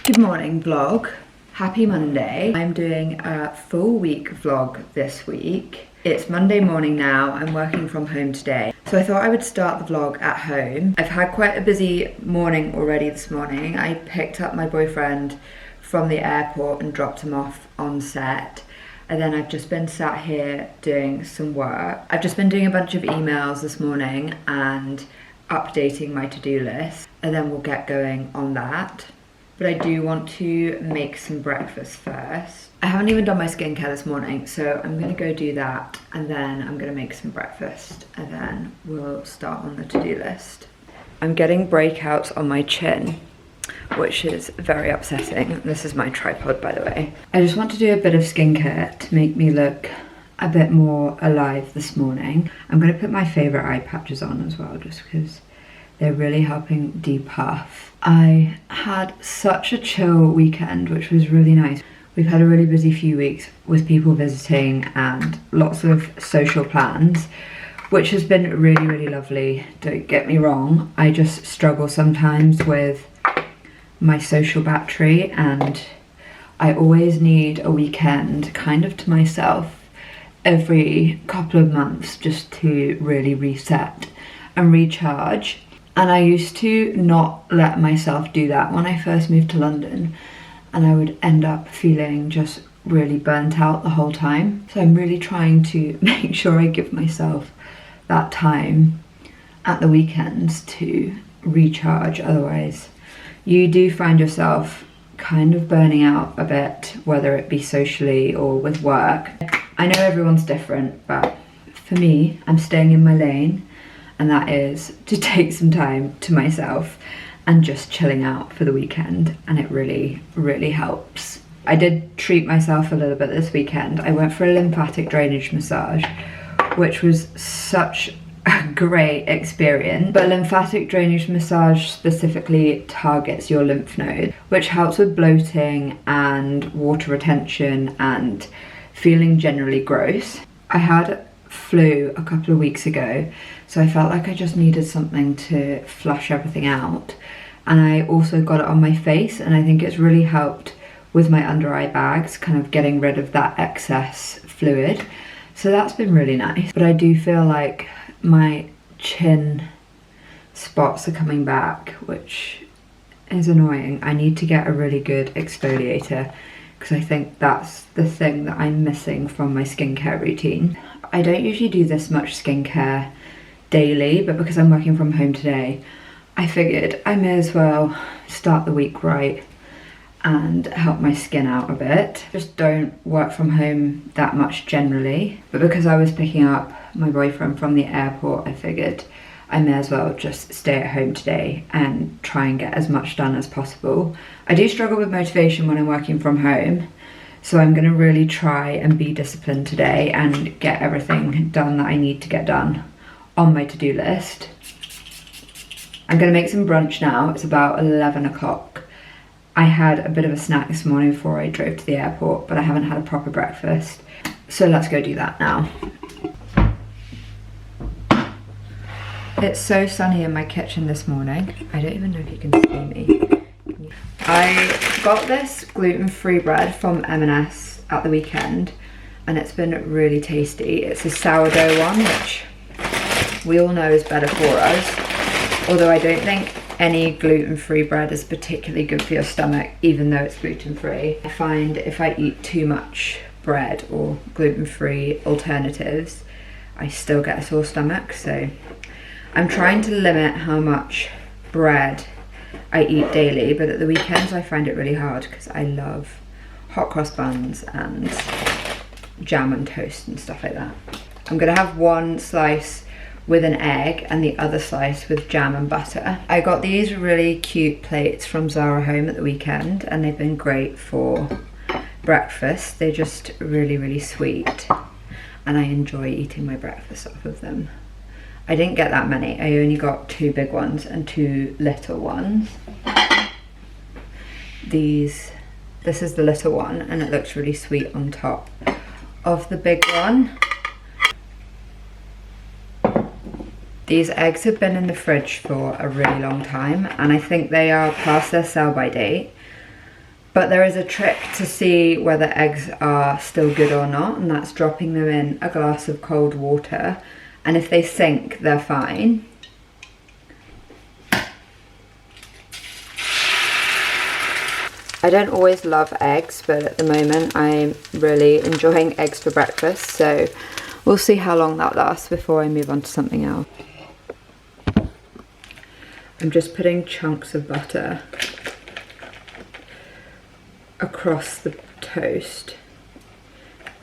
Good morning vlog. Happy Monday. I'm doing a full week vlog this week. It's Monday morning now. I'm working from home today. So I thought I would start the vlog at home. I've had quite a busy morning already this morning. I picked up my boyfriend from the airport and dropped him off on set. And then I've just been sat here doing some work. I've just been doing a bunch of emails this morning and updating my to-do list. And then we'll get going on that. But I do want to make some breakfast first. I haven't even done my skincare this morning, so I'm gonna go do that and then I'm gonna make some breakfast and then we'll start on the to-do list. I'm getting breakouts on my chin, which is very upsetting. This is my tripod, by the way. I just want to do a bit of skincare to make me look a bit more alive this morning. I'm gonna put my favorite eye patches on as well, just because they're really helping depuff. I had such a chill weekend, which was really nice. We've had a really busy few weeks with people visiting and lots of social plans, which has been really, really lovely. Don't get me wrong, I just struggle sometimes with my social battery and I always need a weekend kind of to myself every couple of months just to really reset and recharge. And I used to not let myself do that when I first moved to London, and I would end up feeling just really burnt out the whole time. So I'm really trying to make sure I give myself that time at the weekends to recharge. Otherwise, you do find yourself kind of burning out a bit, whether it be socially or with work. I know everyone's different, but for me, I'm staying in my lane. And that is to take some time to myself and just chilling out for the weekend, and it really, really helps. I did treat myself a little bit this weekend. I went for a lymphatic drainage massage, which was such a great experience. But lymphatic drainage massage specifically targets your lymph node, which helps with bloating and water retention and feeling generally gross. I had flu a couple of weeks ago, so I felt like I just needed something to flush everything out, and I also got it on my face, and I think it's really helped with my under eye bags, kind of getting rid of that excess fluid, so that's been really nice. But I do feel like my chin spots are coming back, which is annoying. I need to get a really good exfoliator because I think that's the thing that I'm missing from my skincare routine. I don't usually do this much skincare daily, but because I'm working from home today, I figured I may as well start the week right and help my skin out a bit. Just don't work from home that much generally, but because I was picking up my boyfriend from the airport, I figured I may as well just stay at home today and try and get as much done as possible. I do struggle with motivation when I'm working from home, so I'm gonna really try and be disciplined today and get everything done that I need to get done on my to-do list. I'm gonna make some brunch now. It's about 11 o'clock. I had a bit of a snack this morning before I drove to the airport, but I haven't had a proper breakfast. So let's go do that now. It's so sunny in my kitchen this morning. I don't even know if you can see me. I got this gluten-free bread from M&S at the weekend, and it's been really tasty. It's a sourdough one, which we all know is better for us, although I don't think any gluten-free bread is particularly good for your stomach, even though it's gluten-free. I find if I eat too much bread or gluten-free alternatives, I still get a sore stomach, so I'm trying to limit how much bread I eat daily, but at the weekends I find it really hard because I love hot cross buns and jam and toast and stuff like that. I'm gonna have one slice with an egg and the other slice with jam and butter. I got these really cute plates from Zara Home at the weekend, and they've been great for breakfast. They're just really, really sweet, and I enjoy eating my breakfast off of them. I didn't get that many. I only got 2 big ones and 2 little ones. This is the little one, and it looks really sweet on top of the big one. These eggs have been in the fridge for a really long time, and I think they are past their sell-by date. But there is a trick to see whether eggs are still good or not, and that's dropping them in a glass of cold water. And if they sink, they're fine. I don't always love eggs, but at the moment I'm really enjoying eggs for breakfast, so we'll see how long that lasts before I move on to something else. I'm just putting chunks of butter across the toast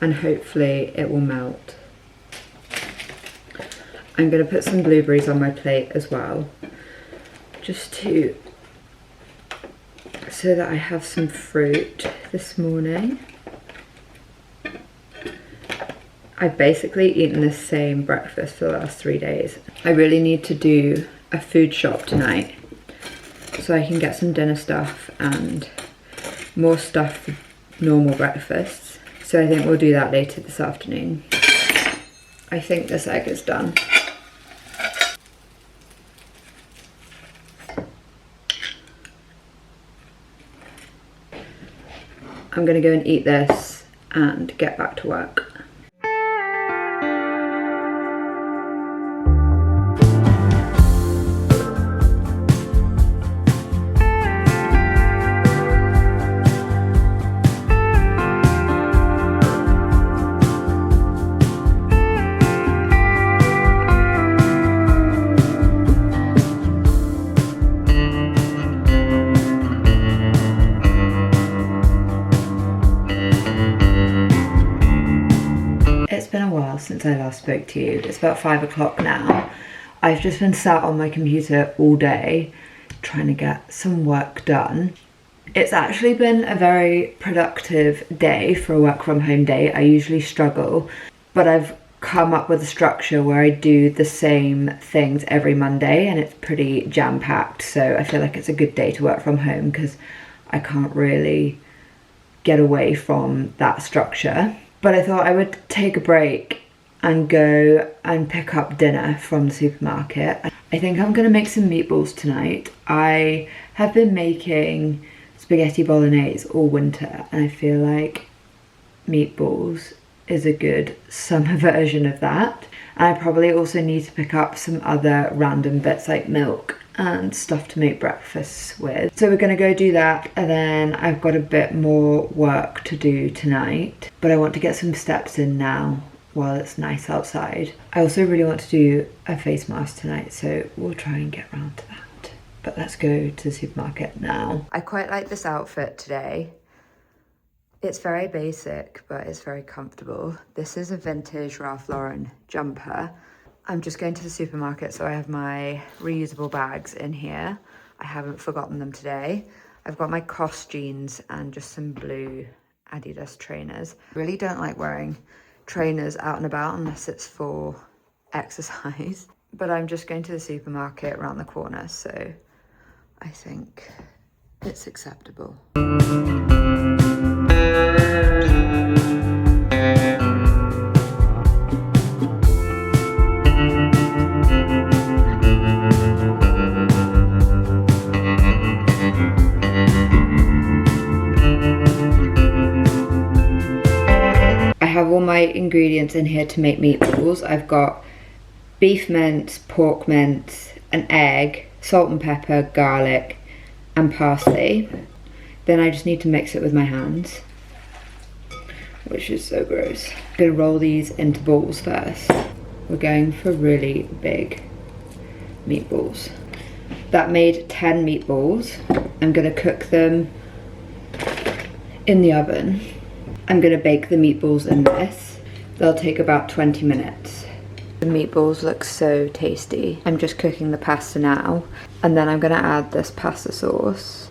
and hopefully it will melt. I'm going to put some blueberries on my plate as well, just so that I have some fruit this morning. I've basically eaten the same breakfast for the last 3 days. I really need to do a food shop tonight so I can get some dinner stuff and more stuff for normal breakfasts. So I think we'll do that later this afternoon. I think this egg is done. I'm gonna go and eat this and get back to work. It's been a while since I last spoke to you. It's about 5 o'clock now. I've just been sat on my computer all day trying to get some work done. It's actually been a very productive day for a work from home day. I usually struggle, but I've come up with a structure where I do the same things every Monday and it's pretty jam-packed, so I feel like it's a good day to work from home because I can't really get away from that structure. But I thought I would take a break and go and pick up dinner from the supermarket. I think I'm gonna make some meatballs tonight. I have been making spaghetti bolognese all winter and I feel like meatballs is a good summer version of that. And I probably also need to pick up some other random bits like milk and stuff to make breakfasts with. So we're gonna go do that, and then I've got a bit more work to do tonight, but I want to get some steps in now while it's nice outside. I also really want to do a face mask tonight, so we'll try and get around to that. But let's go to the supermarket now. I quite like this outfit today. It's very basic, but it's very comfortable. This is a vintage Ralph Lauren jumper. I'm just going to the supermarket, so I have my reusable bags in here. I haven't forgotten them today. I've got my COS jeans and just some blue Adidas trainers. I really don't like wearing trainers out and about unless it's for exercise. But I'm just going to the supermarket around the corner, so I think it's acceptable. I have all my ingredients in here to make meatballs. I've got beef mince, pork mince, an egg, salt and pepper, garlic, and parsley. Then I just need to mix it with my hands, which is so gross. I'm gonna roll these into balls first. We're going for really big meatballs. That made 10 meatballs. I'm gonna cook them in the oven. I'm gonna bake the meatballs in this. They'll take about 20 minutes. The meatballs look so tasty. I'm just cooking the pasta now, and then I'm gonna add this pasta sauce.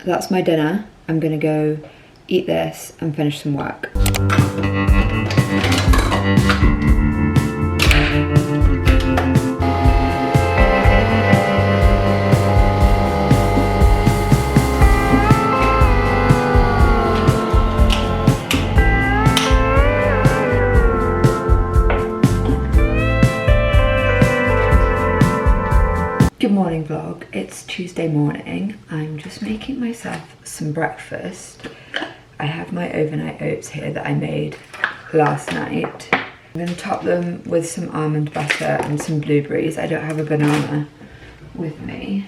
That's my dinner. I'm gonna go eat this and finish some work. morning vlog. It's Tuesday morning. I'm just making myself some breakfast. I have my overnight oats here that I made last night. I'm going to top them with some almond butter and some blueberries. I don't have a banana with me.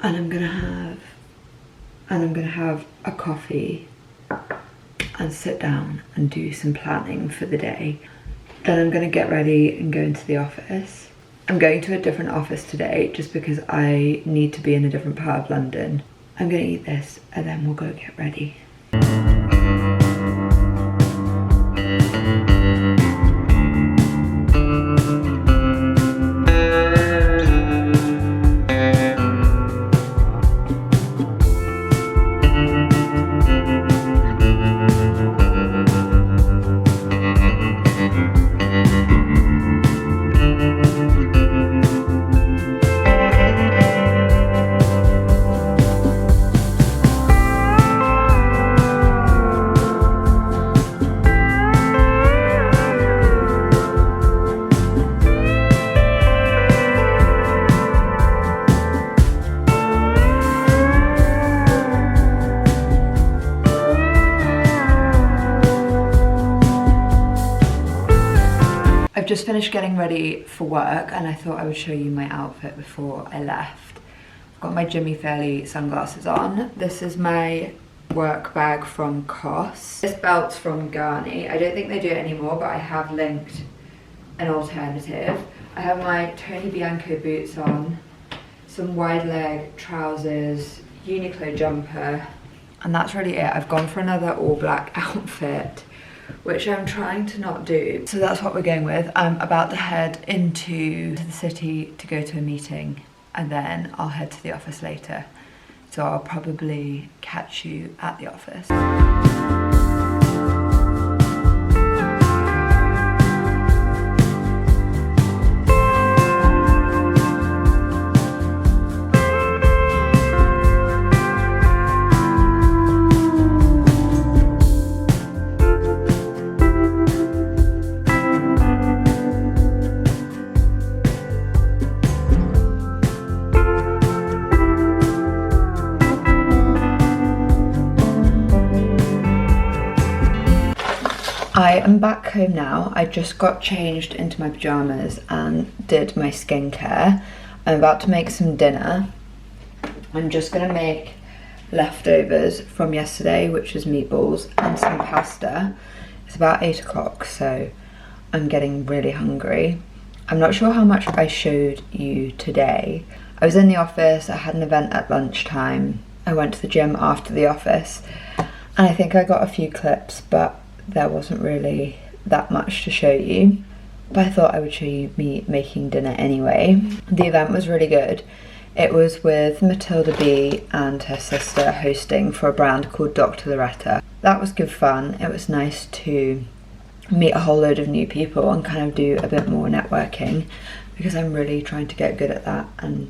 And I'm gonna have a coffee and sit down and do some planning for the day. Then I'm gonna get ready and go into the office. I'm going to a different office today just because I need to be in a different part of London. I'm gonna eat this and then we'll go get ready. I've just finished getting ready for work and I thought I would show you my outfit before I left. I've got my Jimmy Fairley sunglasses on. This is my work bag from COS. This belt's from Garni. I don't think they do it anymore, but I have linked an alternative. I have my Tony Bianco boots on, some wide leg trousers, Uniqlo jumper, and that's really it. I've gone for another all black outfit, which I'm trying to not do. So that's what we're going with. I'm about to head into the city to go to a meeting and then I'll head to the office later. So I'll probably catch you at the office. I am back home now. I just got changed into my pyjamas and did my skincare. I'm about to make some dinner. I'm just gonna make leftovers from yesterday, which was meatballs and some pasta. It's about 8 o'clock, so I'm getting really hungry. I'm not sure how much I showed you today. I was in the office, I had an event at lunchtime. I went to the gym after the office, and I think I got a few clips, but there wasn't really that much to show you. But I thought I would show you me making dinner anyway. The event was really good. It was with Matilda B and her sister hosting for a brand called Dr. Loretta. That was good fun. It was nice to meet a whole load of new people and kind of do a bit more networking, because I'm really trying to get good at that and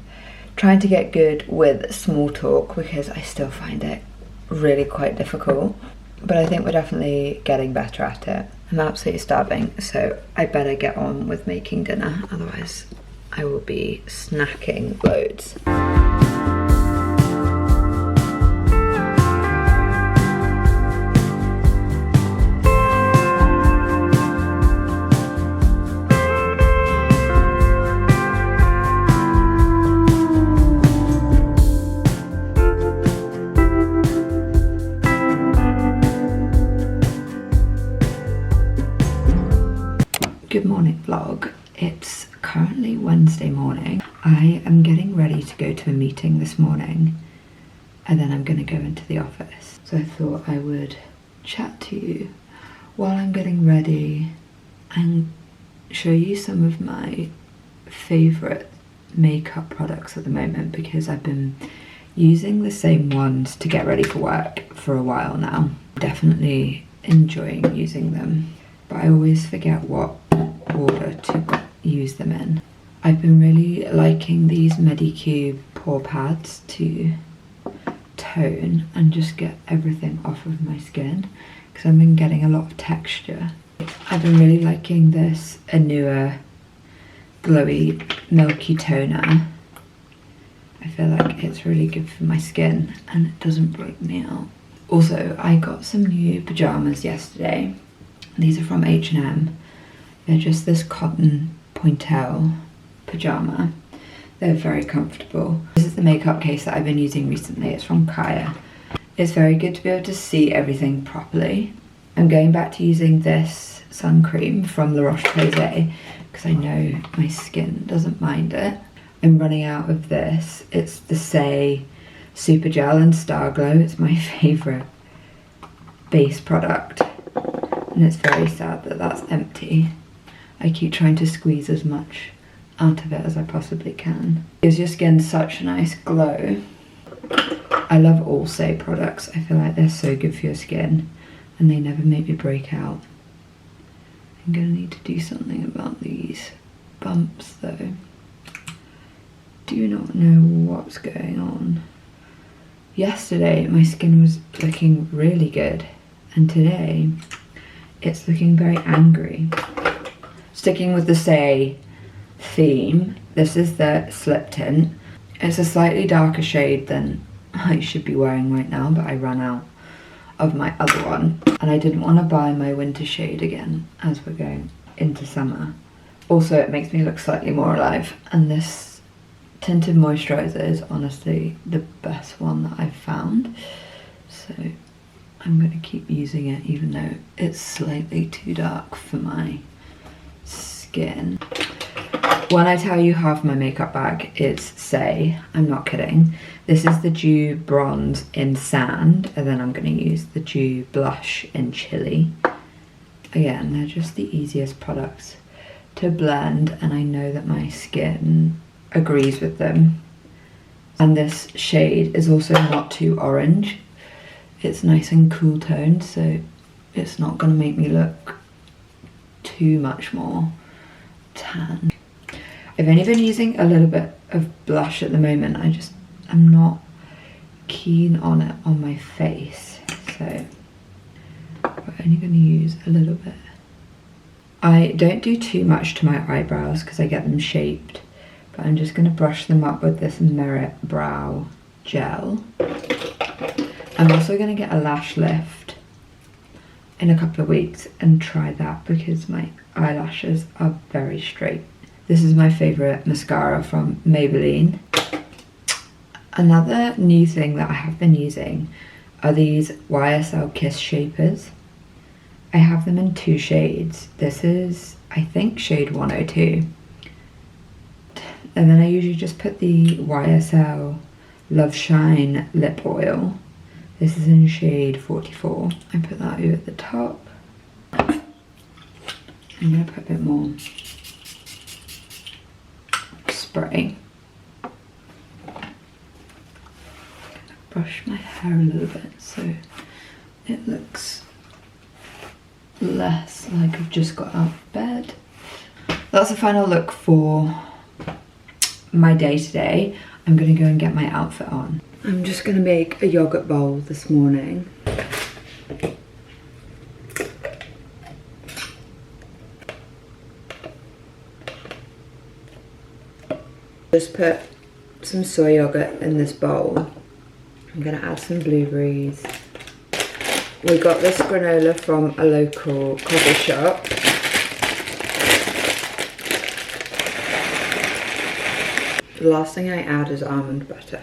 trying to get good with small talk, because I still find it really quite difficult. But I think we're definitely getting better at it. I'm absolutely starving, so I better get on with making dinner, otherwise I will be snacking loads. Good morning vlog. It's currently Wednesday morning. I am getting ready to go to a meeting this morning and then I'm going to go into the office. So I thought I would chat to you while I'm getting ready and show you some of my favourite makeup products at the moment, because I've been using the same ones to get ready for work for a while now. Definitely enjoying using them, but I always forget what order to use them in. I've been really liking these Medicube pore pads to tone and just get everything off of my skin, because I've been getting a lot of texture. I've been really liking this Anua glowy milky toner. I feel like it's really good for my skin and it doesn't break me out. Also, I got some new pyjamas yesterday. These are from H&M. They're just this cotton pointelle pyjama. They're very comfortable. This is the makeup case that I've been using recently. It's from Kaya. It's very good to be able to see everything properly. I'm going back to using this sun cream from La Roche-Posay because I know my skin doesn't mind it. I'm running out of this. It's the Say Super Gel and Star Glow. It's my favourite base product. And it's very sad that that's empty. I keep trying to squeeze as much out of it as I possibly can. It gives your skin such a nice glow. I love all Say products. I feel like they're so good for your skin and they never make me break out. I'm gonna need to do something about these bumps though. Do not know what's going on. Yesterday my skin was looking really good and today it's looking very angry. Sticking with the Say theme, this is the Slip Tint. It's a slightly darker shade than I should be wearing right now, but I ran out of my other one and I didn't want to buy my winter shade again as we're going into summer. Also, it makes me look slightly more alive, and this tinted moisturiser is honestly the best one that I've found, so I'm going to keep using it even though it's slightly too dark for my skin. When I tell you half my makeup bag is Say, I'm not kidding. This is the Dew Bronze in Sand, and then I'm going to use the Dew Blush in Chili. Again, they're just the easiest products to blend, and I know that my skin agrees with them. And this shade is also not too orange. It's nice and cool toned, so it's not going to make me look too much more tan. I've only been using a little bit of blush at the moment. I'm not keen on it on my face, so we're only going to use a little bit. I don't do too much to my eyebrows because I get them shaped, but I'm just going to brush them up with this Merit Brow Gel. I'm also going to get a lash lift in a couple of weeks and try that because my eyelashes are very straight. This is my favourite mascara from Maybelline. Another new thing that I have been using are these YSL Kiss Shapers. I have them in 2 shades. This is, I think, shade 102. And then I usually just put the YSL Love Shine lip oil. This is in shade 44. I put that over the top. I'm going to put a bit more spray. Brush my hair a little bit so it looks less like I've just got out of bed. That's the final look for my day today. I'm gonna go and get my outfit on. I'm just gonna make a yogurt bowl this morning. Just put some soy yogurt in this bowl. I'm gonna add some blueberries. We got this granola from a local coffee shop. The last thing I add is almond butter.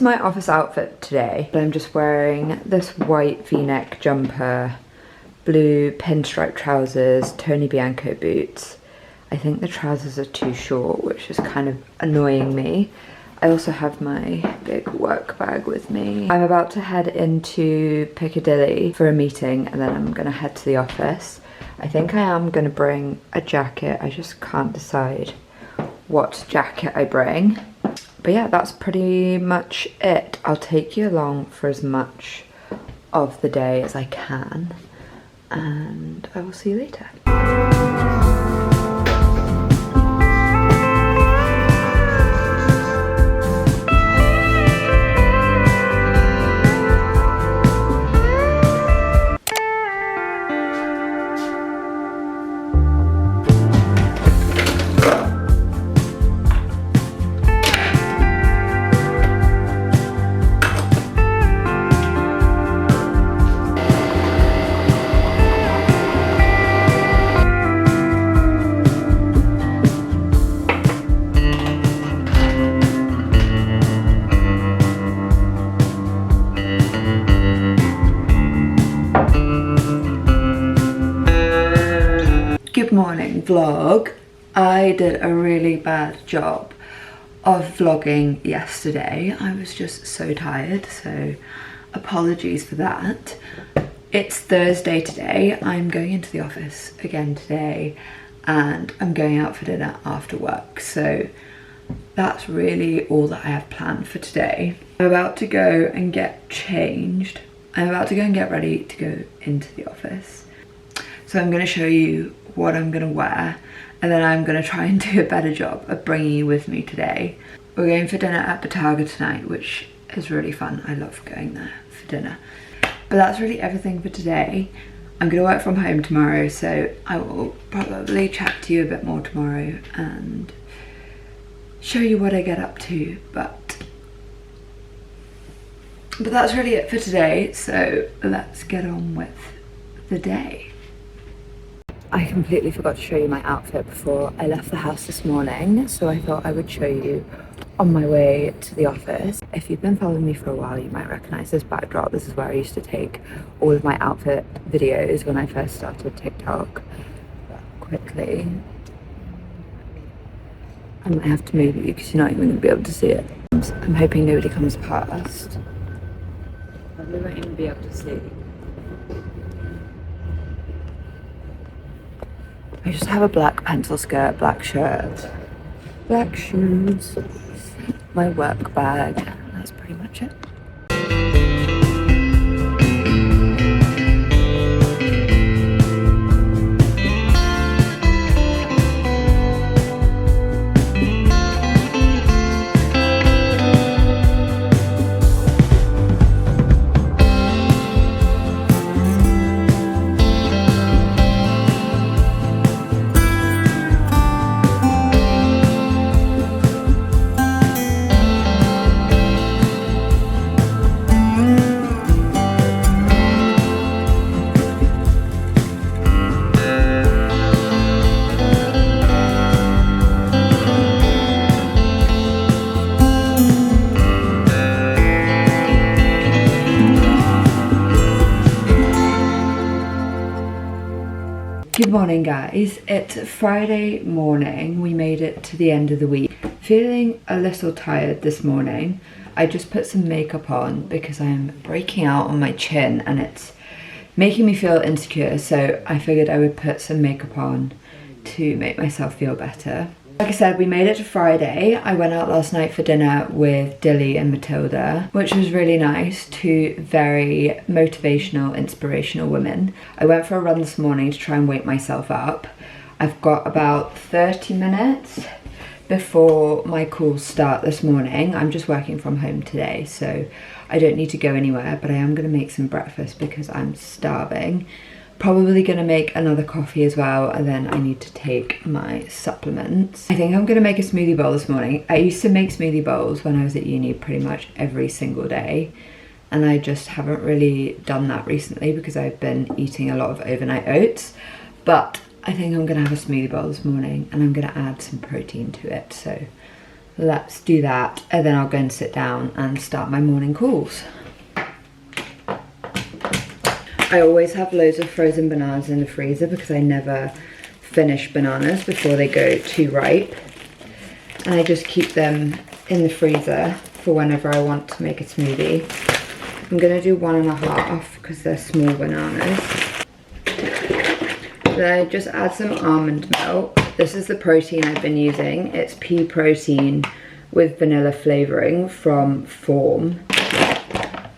My office outfit today. I'm just wearing this white v-neck jumper, blue pinstripe trousers, Tony Bianco boots. I think the trousers are too short, which is kind of annoying me. I also have my big work bag with me. I'm about to head into Piccadilly for a meeting and then I'm gonna head to the office. I think I am gonna bring a jacket. I just can't decide what jacket I bring. But yeah, that's pretty much it. I'll take you along for as much of the day as I can. and I will see you later. Good morning vlog. I did a really bad job of vlogging yesterday. I was just so tired, so apologies for that. It's Thursday today. I'm going into the office again today and I'm going out for dinner after work, so that's really all that I have planned for today. I'm about to go and get changed. I'm about to go and get ready to go into the office. So I'm going to show you what I'm going to wear, and then I'm going to try and do a better job of bringing you with me today. We're going for dinner at Bataga tonight, which is really fun. I love going there for dinner. But that's really everything for today. I'm going to work from home tomorrow, so I will probably chat to you a bit more tomorrow and show you what I get up to, but that's really it for today, so let's get on with the day. I completely forgot to show you my outfit before I left the house this morning, so I thought I would show you on my way to the office. If you've been following me for a while, you might recognise this backdrop. This is where I used to take all of my outfit videos when I first started TikTok. But quickly, I might have to move you because you're not even going to be able to see it. I'm hoping nobody comes past. Probably won't even be able to see. I just have a black pencil skirt, black shirt, black shoes, my work bag, and that's pretty much it. Good morning guys, it's Friday morning. We made it to the end of the week. Feeling a little tired this morning. I just put some makeup on because I'm breaking out on my chin and it's making me feel insecure, so I figured I would put some makeup on to make myself feel better. Like I said, we made it to Friday. I went out last night for dinner with Dilly and Matilda, which was really nice. Two very motivational, inspirational women. I went for a run this morning to try and wake myself up. I've got about 30 minutes before my calls start this morning. I'm just working from home today, so I don't need to go anywhere, but I am going to make some breakfast because I'm starving. Probably going to make another coffee as well, and then I need to take my supplements. I think I'm going to make a smoothie bowl this morning. I used to make smoothie bowls when I was at uni pretty much every single day, and I just haven't really done that recently because I've been eating a lot of overnight oats. But I think I'm going to have a smoothie bowl this morning and I'm going to add some protein to it, so let's do that, and then I'll go and sit down and start my morning calls. I always have loads of frozen bananas in the freezer because I never finish bananas before they go too ripe. And I just keep them in the freezer for whenever I want to make a smoothie. I'm going to do 1.5 because they're small bananas. Then I just add some almond milk. This is the protein I've been using. It's pea protein with vanilla flavouring from Form.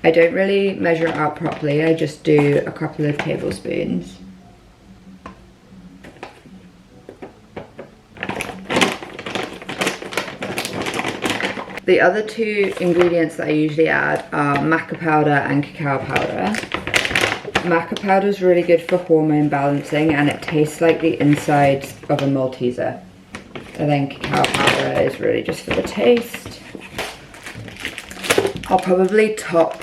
I don't really measure it out properly, I just do a couple of tablespoons. The other two ingredients that I usually add are maca powder and cacao powder. Maca powder is really good for hormone balancing and it tastes like the insides of a Malteser. And then cacao powder is really just for the taste. I'll probably top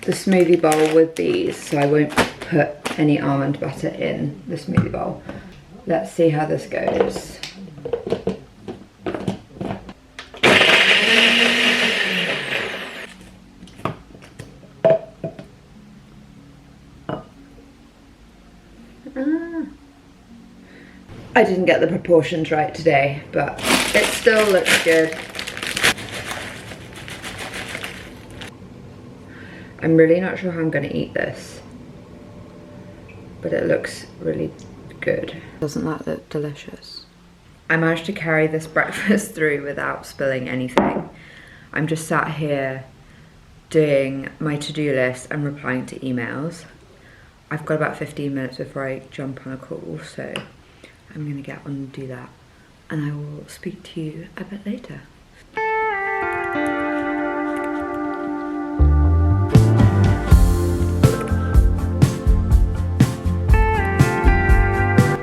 the smoothie bowl with these, so I won't put any almond butter in the smoothie bowl. Let's see how this goes. I didn't get the proportions right today, but it still looks good. I'm really not sure how I'm going to eat this, but it looks really good. Doesn't that look delicious? I managed to carry this breakfast through without spilling anything. I'm just sat here doing my to-do list and replying to emails. I've got about 15 minutes before I jump on a call, so I'm going to get on and do that. And I will speak to you a bit later.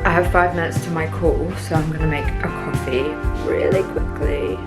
I have 5 minutes to my call, so I'm going to make a coffee really quickly.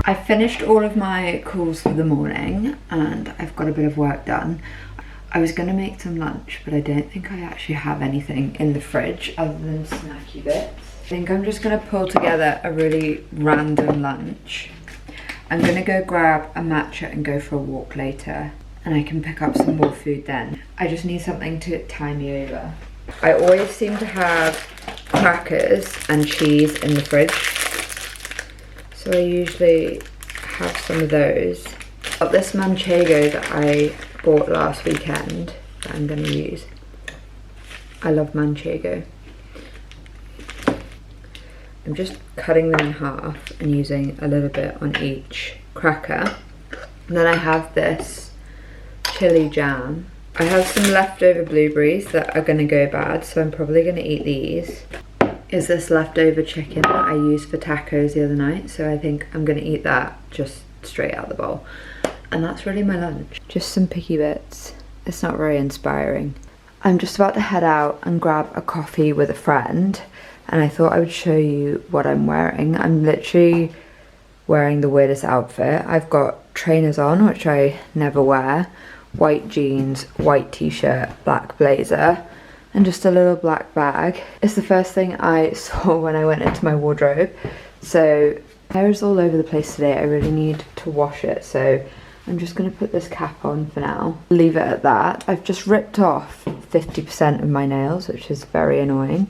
I finished all of my calls for the morning and I've got a bit of work done. I was going to make some lunch, but I don't think I actually have anything in the fridge other than snacky bits. I think I'm just going to pull together a really random lunch. I'm going to go grab a matcha and go for a walk later, and I can pick up some more food then. I just need something to tie me over. I always seem to have crackers and cheese in the fridge, so I usually have some of those. I've got this manchego that I bought last weekend that I'm going to use. I love manchego. I'm just cutting them in half and using a little bit on each cracker. And then I have this chili jam. I have some leftover blueberries that are going to go bad, so I'm probably going to eat these. Is this leftover chicken that I used for tacos the other night, so I think I'm going to eat that just straight out the bowl. And that's really my lunch. Just some picky bits. It's not very inspiring. I'm just about to head out and grab a coffee with a friend, and I thought I would show you what I'm wearing. I'm literally wearing the weirdest outfit. I've got trainers on, which I never wear, white jeans, white t-shirt, black blazer, and just a little black bag. It's the first thing I saw when I went into my wardrobe. So hair is all over the place today. I really need to wash it, so I'm just going to put this cap on for now. Leave it at that. I've just ripped off 50% of my nails, which is very annoying.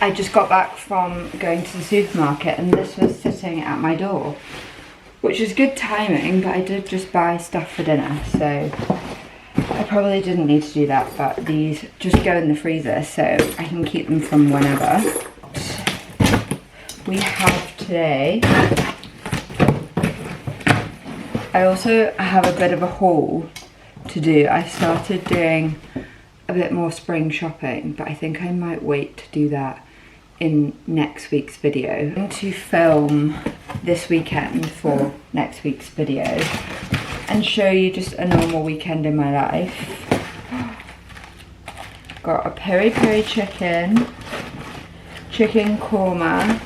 I just got back from going to the supermarket and this was sitting at my door, which is good timing, but I did just buy stuff for dinner, so I probably didn't need to do that, but these just go in the freezer so I can keep them from whenever. we have today. I also have a bit of a haul to do. I started doing a bit more spring shopping, but I think I might wait to do that in next week's video. I'm going to film this weekend for next week's video and show you just a normal weekend in my life. Got a peri peri chicken, chicken korma,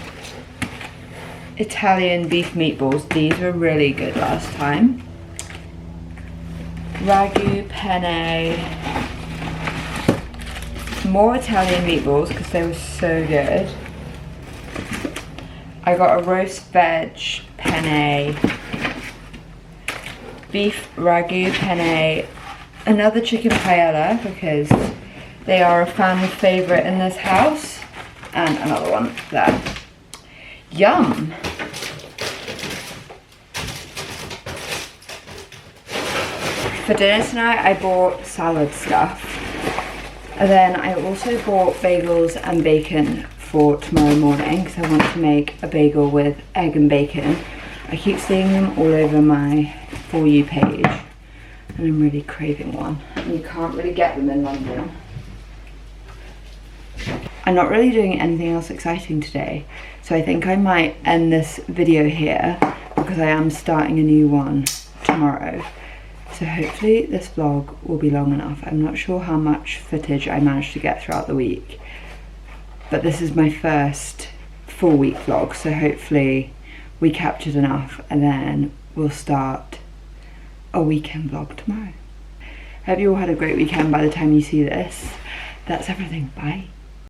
Italian beef meatballs. These were really good last time. Ragu penne, more Italian meatballs because they were so good. I got a roast veg penne, beef ragu penne, another chicken paella because they are a family favourite in this house, and another one there. Yum! For dinner tonight I bought salad stuff, and then I also bought bagels and bacon for tomorrow morning because I want to make a bagel with egg and bacon. I keep seeing them all over my For You page and I'm really craving one, and you can't really get them in London. I'm not really doing anything else exciting today, so I think I might end this video here because I am starting a new one tomorrow. So hopefully this vlog will be long enough. I'm not sure how much footage I managed to get throughout the week, but this is my first full week vlog, so hopefully we captured enough and then we'll start a weekend vlog tomorrow. Hope you all had a great weekend by the time you see this. That's everything. Bye.